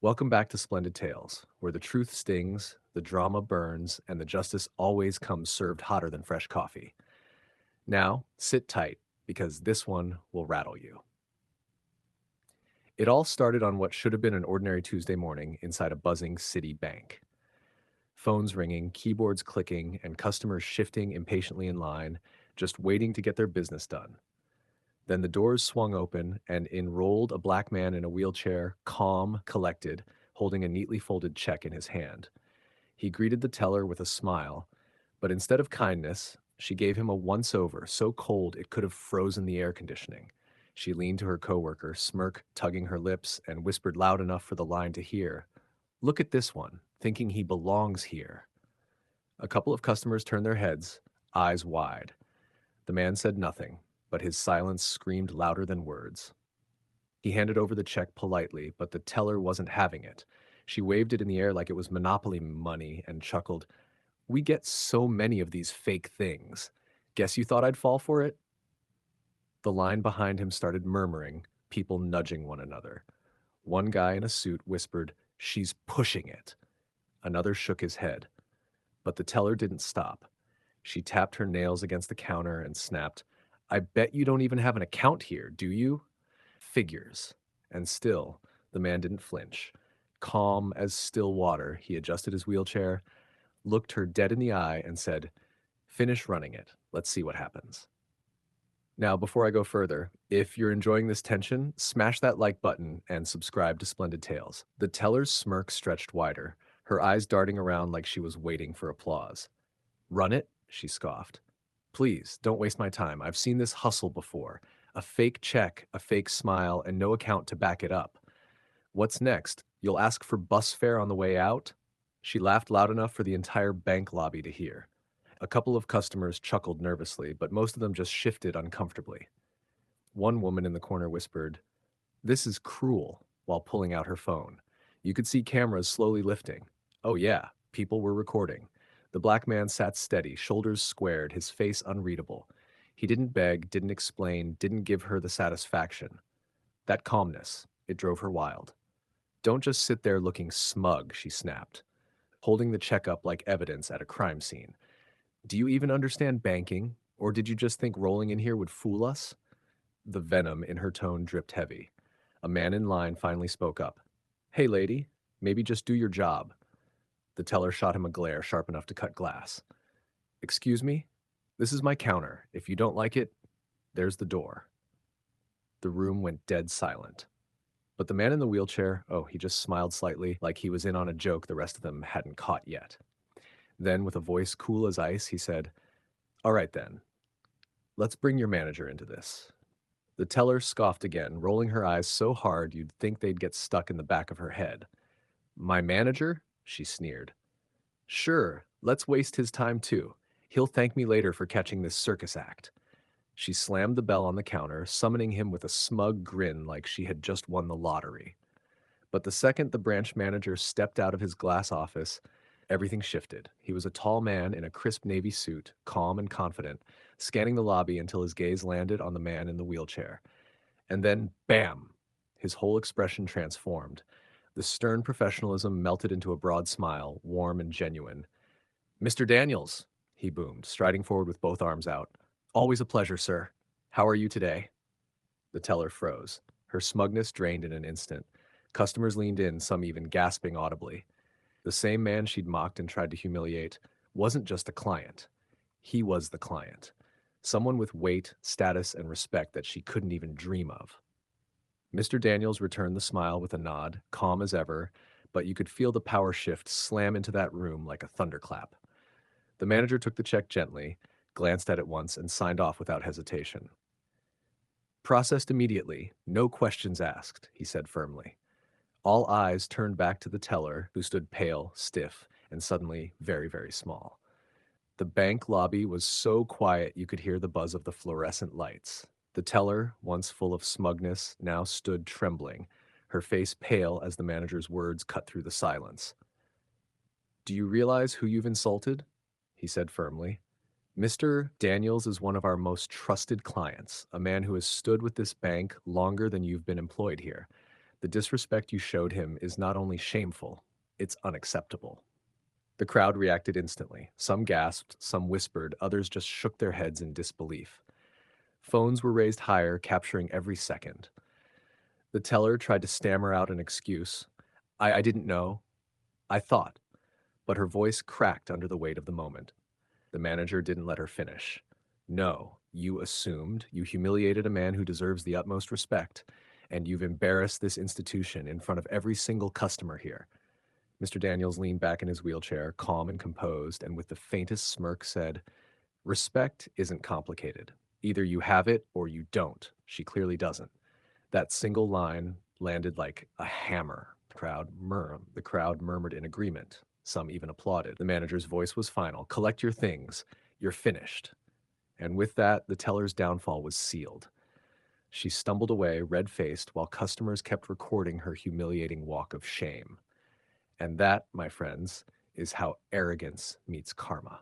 Welcome back to Splendid Tales, where the truth stings, the drama burns, and the justice always comes served hotter than fresh coffee. Now, sit tight, because this one will rattle you. It all started on what should have been an ordinary Tuesday morning inside a buzzing city bank. Phones ringing, keyboards clicking, and customers shifting impatiently in line, just waiting to get their business done. Then the doors swung open, and in rolled a black man in a wheelchair, calm, collected, holding a neatly folded check in his hand. He greeted the teller with a smile, but instead of kindness, she gave him a once over so cold it could have frozen the air conditioning. She leaned to her coworker, smirk tugging her lips, and whispered loud enough for the line to hear, "Look at this one, thinking he belongs here." A couple of customers turned their heads, eyes wide. The man said nothing, but his silence screamed louder than words. He handed over the check politely, but the teller wasn't having it. She waved it in the air like it was Monopoly money and chuckled, "We get so many of these fake things. Guess you thought I'd fall for it?" The line behind him started murmuring, people nudging one another. One guy in a suit whispered, "She's pushing it." Another shook his head. But the teller didn't stop. She tapped her nails against the counter and snapped, "I bet you don't even have an account here, do you?" Figures. And still, the man didn't flinch. Calm as still water, he adjusted his wheelchair, looked her dead in the eye, and said, "Finish running it. Let's see what happens." Now, before I go further, if you're enjoying this tension, smash that like button and subscribe to Splendid Tales. The teller's smirk stretched wider, her eyes darting around like she was waiting for applause. "Run it?" she scoffed. "Please, don't waste my time. I've seen this hustle before. A fake check, a fake smile, and no account to back it up. What's next? You'll ask for bus fare on the way out?" She laughed loud enough for the entire bank lobby to hear. A couple of customers chuckled nervously, but most of them just shifted uncomfortably. One woman in the corner whispered, "This is cruel," while pulling out her phone. You could see cameras slowly lifting. Oh, yeah, people were recording. The black man sat steady, shoulders squared, his face unreadable. He didn't beg, didn't explain, didn't give her the satisfaction. That calmness, it drove her wild. "Don't just sit there looking smug," she snapped, holding the check up like evidence at a crime scene. "Do you even understand banking? Or did you just think rolling in here would fool us?" The venom in her tone dripped heavy. A man in line finally spoke up. "Hey, lady, maybe just do your job." The teller shot him a glare sharp enough to cut glass. "Excuse me? This is my counter. If you don't like it, there's the door." The room went dead silent. But the man in the wheelchair, oh, he just smiled slightly, like he was in on a joke the rest of them hadn't caught yet. Then, with a voice cool as ice, he said, "All right then, let's bring your manager into this." The teller scoffed again, rolling her eyes so hard you'd think they'd get stuck in the back of her head. "My manager?" she sneered. "Sure, let's waste his time too. He'll thank me later for catching this circus act." She slammed the bell on the counter, summoning him with a smug grin like she had just won the lottery. But the second the branch manager stepped out of his glass office, everything shifted. He was a tall man in a crisp navy suit, calm and confident, scanning the lobby until his gaze landed on the man in the wheelchair. And then, bam! His whole expression transformed. The stern professionalism melted into a broad smile, warm and genuine. "Mr. Daniels," he boomed, striding forward with both arms out. "Always a pleasure, sir. How are you today?" The teller froze. Her smugness drained in an instant. Customers leaned in, some even gasping audibly. The same man she'd mocked and tried to humiliate wasn't just a client. He was the client. Someone with weight, status, and respect that she couldn't even dream of. Mr. Daniels returned the smile with a nod, calm as ever, but you could feel the power shift slam into that room like a thunderclap. The manager took the check gently, glanced at it once, and signed off without hesitation. "Processed immediately, no questions asked," he said firmly. All eyes turned back to the teller, who stood pale, stiff, and suddenly very, very small. The bank lobby was so quiet you could hear the buzz of the fluorescent lights. The teller, once full of smugness, now stood trembling, her face pale as the manager's words cut through the silence. "Do you realize who you've insulted?" he said firmly. "Mr. Daniels is one of our most trusted clients, a man who has stood with this bank longer than you've been employed here. The disrespect you showed him is not only shameful, it's unacceptable. The crowd reacted instantly. Some gasped, some whispered, others just shook their heads in disbelief. Phones were raised higher, capturing every second. The teller tried to stammer out an excuse. I didn't know. I thought. But her voice cracked under the weight of the moment. The manager didn't let her finish. No, you assumed, you humiliated a man who deserves the utmost respect, and you've embarrassed this institution in front of every single customer here. Mr. Daniels leaned back in his wheelchair, calm and composed, and with the faintest smirk said, "Respect isn't complicated. Either you have it or you don't. She clearly doesn't." That single line landed like a hammer. The crowd murmured in agreement. Some even applauded. The manager's voice was final. "Collect your things. You're finished." And with that, the teller's downfall was sealed. She stumbled away, red-faced, while customers kept recording her humiliating walk of shame. And that, my friends, is how arrogance meets karma.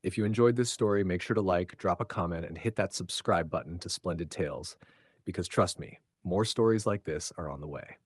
If you enjoyed this story, make sure to like, drop a comment, and hit that subscribe button to Splendid Tales, because trust me, more stories like this are on the way.